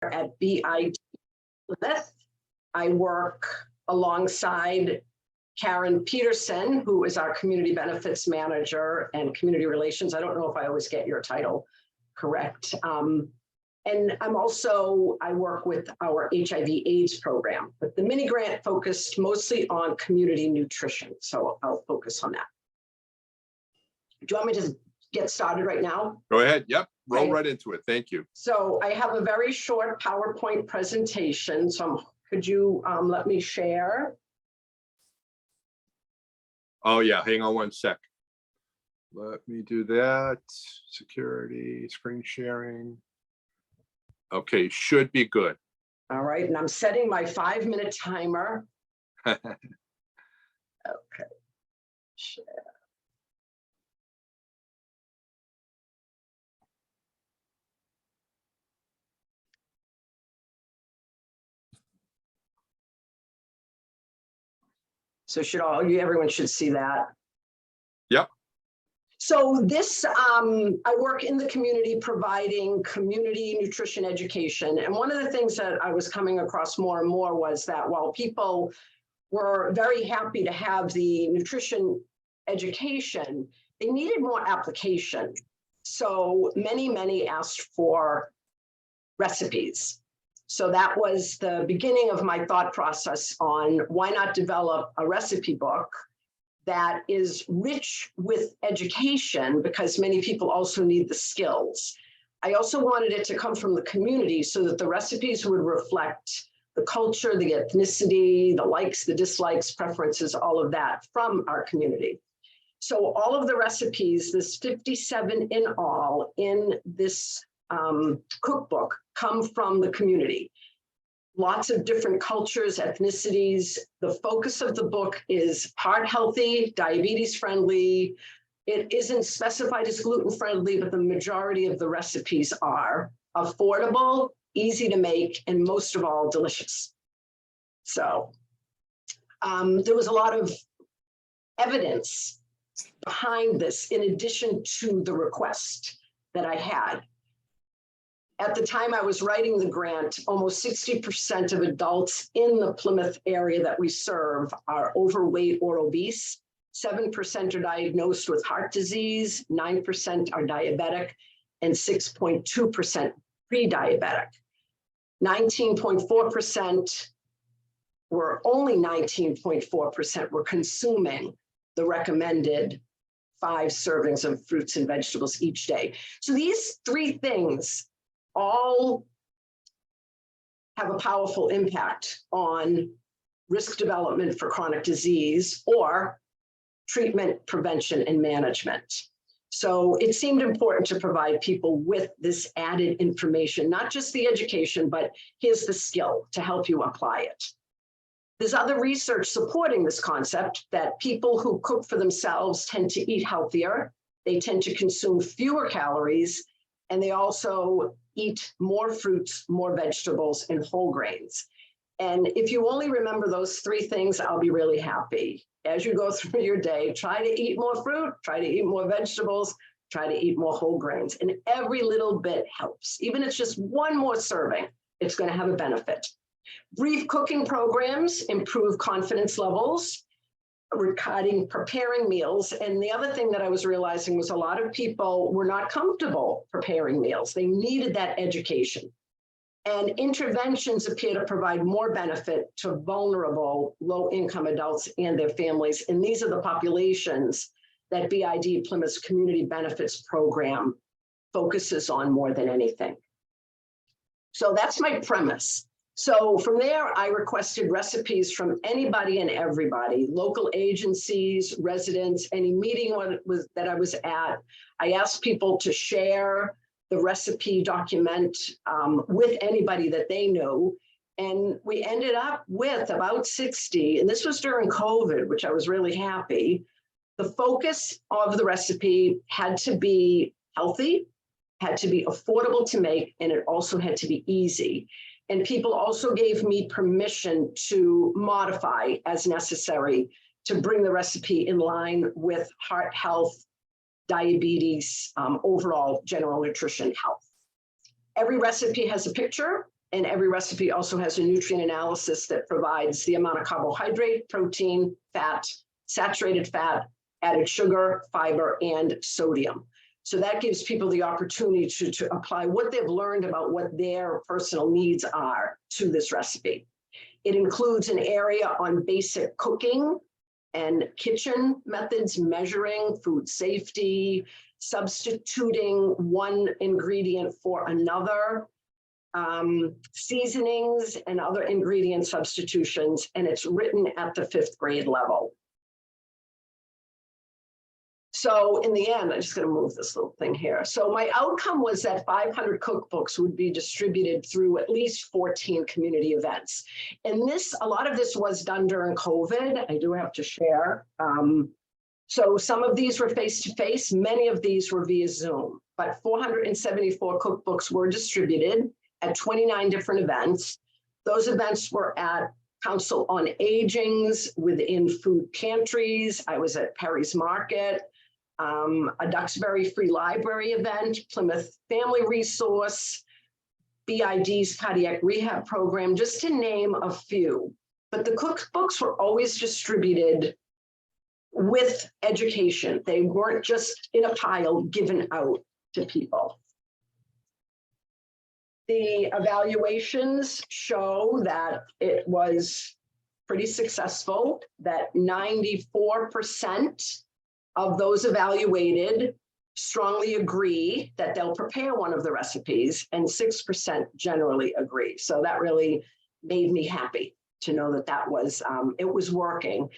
at BID. I work alongside Karen Peterson, who is our community benefits manager and community relations. I don't know if I always get your title correct. And I work with our HIV/AIDS program, but the mini grant focused mostly on community nutrition. So I'll focus on that. Do you want me to get started right now? Go ahead. Yep. Roll Okay. right into it. Thank you. So I have a very short PowerPoint presentation. So could you let me share? Oh yeah, hang on one sec. Let me do that. Security, screen sharing. Okay, should be good. All right, and I'm setting my 5-minute timer. Okay. Share. So everyone should see that. Yep. So this, I work in the community providing community nutrition education. And one of the things that I was coming across more and more was that while people were very happy to have the nutrition education, they needed more application. So many asked for recipes. So that was the beginning of my thought process on why not develop a recipe book that is rich with education, because many people also need the skills. I also wanted it to come from the community so that the recipes would reflect the culture, the ethnicity, the likes, the dislikes, preferences, all of that from our community. So all of the recipes, this 57 in all in this cookbook, come from the community. Lots of different cultures, ethnicities. The focus of the book is heart healthy, diabetes friendly. It isn't specified as gluten friendly, but the majority of the recipes are affordable, easy to make, and most of all, delicious. So there was a lot of evidence behind this in addition to the request that I had. At the time I was writing the grant, almost 60% of adults in the Plymouth area that we serve are overweight or obese. 7% are diagnosed with heart disease, 9% are diabetic, and 6.2% pre-diabetic. 19.4% only 19.4% were consuming the recommended 5 servings of fruits and vegetables each day. So these 3 things all have a powerful impact on risk development for chronic disease or treatment, prevention, and management. So it seemed important to provide people with this added information, not just the education, but here's the skill to help you apply it. There's other research supporting this concept that people who cook for themselves tend to eat healthier, they tend to consume fewer calories, and they also eat more fruits, more vegetables, and whole grains. And if you only remember those 3 things, I'll be really happy. As you go through your day, try to eat more fruit, try to eat more vegetables, try to eat more whole grains. And every little bit helps. Even if it's just 1 more serving, it's going to have a benefit. Brief cooking programs improve confidence levels regarding preparing meals. And the other thing that I was realizing was a lot of people were not comfortable preparing meals. They needed that education. And interventions appear to provide more benefit to vulnerable, low-income adults and their families. And these are the populations that BID Plymouth's Community Benefits Program focuses on more than anything. So that's my premise. So from there, I requested recipes from anybody and everybody, local agencies, residents, any meeting that I was at. I asked people to share the recipe document with anybody that they knew. And we ended up with about 60, and this was during COVID, which I was really happy. The focus of the recipe had to be healthy, had to be affordable to make, and it also had to be easy. And people also gave me permission to modify as necessary to bring the recipe in line with heart health, diabetes, overall general nutrition health. Every recipe has a picture And every recipe also has a nutrient analysis that provides the amount of carbohydrate, protein, fat, saturated fat, added sugar, fiber, and sodium. So that gives people the opportunity to apply what they've learned about what their personal needs are to this recipe. It includes an area on basic cooking and kitchen methods, measuring food safety, substituting one ingredient for another, seasonings and other ingredient substitutions, and it's written at the 5th grade level. So in the end, I'm just going to move this little thing here. So my outcome was that 500 cookbooks would be distributed through at least 14 community events. And a lot of this was done during COVID. I do have to share. So some of these were face-to-face, many of these were via Zoom, but 474 cookbooks were distributed at 29 different events. Those events were at Council on Aging's, within food pantries. I was at Perry's Market, a Duxbury Free Library event, Plymouth Family Resource, BID's Cardiac Rehab Program, just to name a few. But the cookbooks were always distributed with education. They weren't just in a pile given out to people. The evaluations show that it was pretty successful, that 94% of those evaluated strongly agree that they'll prepare one of the recipes, and 6% generally agree. So that really made me happy to know that that was, it was working.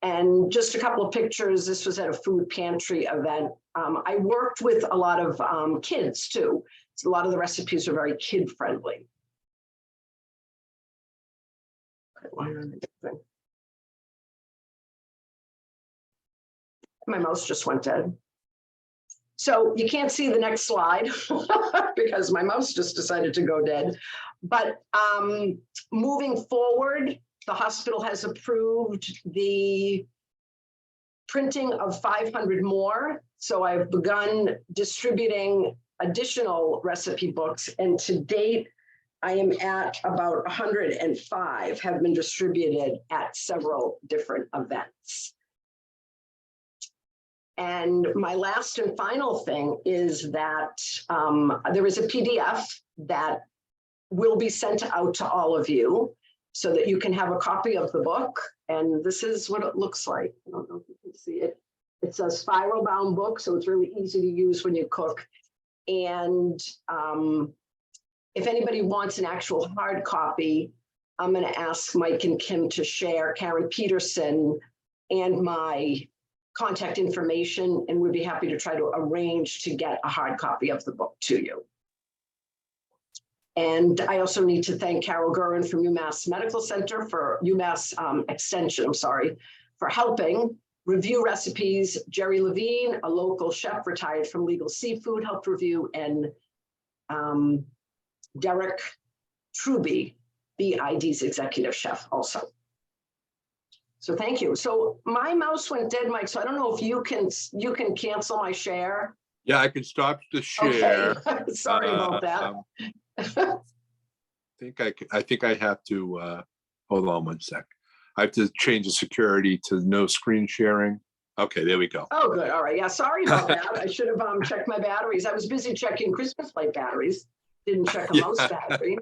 And just a couple of pictures, this was at a food pantry event. I worked with a lot of kids too. So a lot of the recipes are very kid friendly. My mouse just went dead. So you can't see the next slide because my mouse just decided to go dead. But moving forward, the hospital has approved the printing of 500 more. So I've begun distributing additional recipe books, and to date, I am at about 105 have been distributed at several different events. And my last and final thing is that there is a PDF that will be sent out to all of you so that you can have a copy of the book. And this is what it looks like. I don't know if you can see it. It's a spiral bound book, so it's really easy to use when you cook. And if anybody wants an actual hard copy, I'm going to ask Mike and Kim to share Karen Peterson and my contact information, and we'd be happy to try to arrange to get a hard copy of the book to you. And I also need to thank Carol Gurin from UMass Medical Center for UMass Extension, I'm sorry, for helping review recipes. Jerry Levine, a local chef retired from Legal Seafood, helped review, and Derek Truby, BID's executive chef also. So thank you. So my mouse went dead, Mike, so I don't know if you can cancel my share. Yeah, I can stop the share. Okay. Sorry about that. I think I have to hold on one sec. I have to change the security to no screen sharing. Okay, there we go. Oh, good. All right. Yeah, sorry about that. I should have checked my batteries. I was busy checking Christmas light batteries. Didn't check a mouse battery.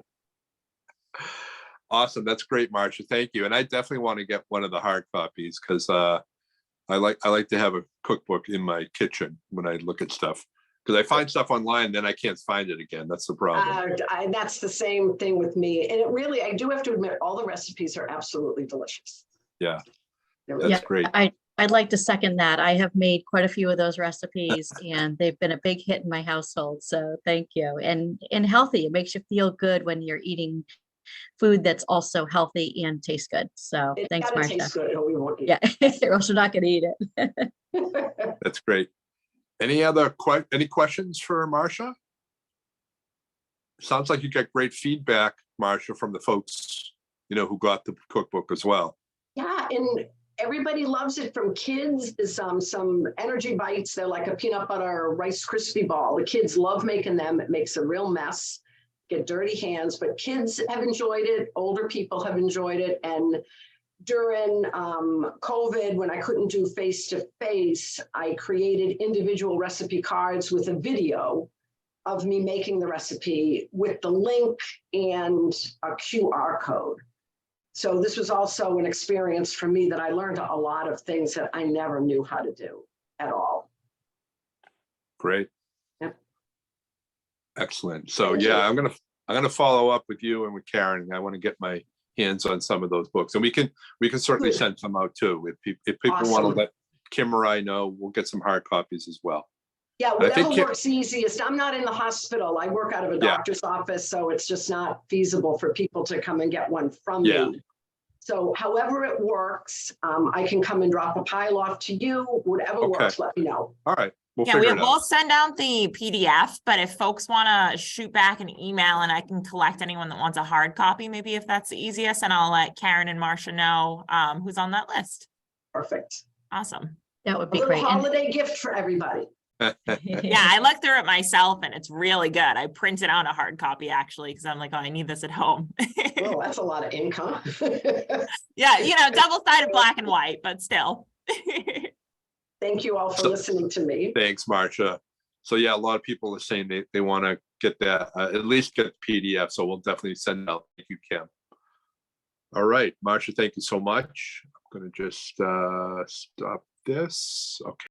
Awesome. That's great, Marcia. Thank you. And I definitely want to get one of the hard copies because I like to have a cookbook in my kitchen when I look at stuff. Because I find stuff online, then I can't find it again. That's the problem. That's the same thing with me. And it really, I do have to admit, all the recipes are absolutely delicious. Yeah, that's great. I'd like to second that. I have made quite a few of those recipes and they've been a big hit in my household. So thank you. And healthy. It makes you feel good when you're eating food that's also healthy and tastes good. So thanks, Marcia. Taste good, or we won't eat. Yeah, or else we're not going to eat it. That's great. Any questions for Marcia? Sounds like you got great feedback, Marcia, from the folks, who got the cookbook as well. Yeah, and everybody loves it, from kids to some energy bites. They're like a peanut butter Rice Krispie ball. The kids love making them. It makes a real mess. get dirty hands, but kids have enjoyed it. Older people have enjoyed it. And during COVID, when I couldn't do face-to-face, I created individual recipe cards with a video of me making the recipe with the link and a QR code. So this was also an experience for me that I learned a lot of things that I never knew how to do at all. Great. Yep. Excellent. So Thank yeah, you. I'm gonna follow up with you and with Karen. I want to get my hands on some of those books, and we can certainly Good. send some out too. If people want to Awesome. let Kim or I know, we'll get some hard copies as well. Yeah, I think whatever works easiest. I'm not in the hospital. I work out of a Yeah. doctor's office, so it's just not feasible for people to come and get one from Yeah. me. So however it works, I can come and drop a pile off to you, whatever Okay. works, let me know. All right, we'll Yeah, figure it we'll out. send out the PDF, but if folks want to shoot back an email and I can collect anyone that wants a hard copy, maybe if that's the easiest, and I'll let Karen and Marcia know who's on that list. Perfect. Awesome. That would A be little great. And holiday gift for everybody. Yeah, I looked through it myself and it's really good. I printed out a hard copy actually because I'm like, oh, I need this at home. Oh, that's a lot of ink, huh? Yeah, double-sided black and white, but still. Thank you all for So- listening to me. Thanks, Marcia. So yeah, a lot of people are saying they want to get that, at least get the PDF. So we'll definitely send out. Thank you, Kim. All right, Marcia, thank you so much. I'm going to just stop this. Okay.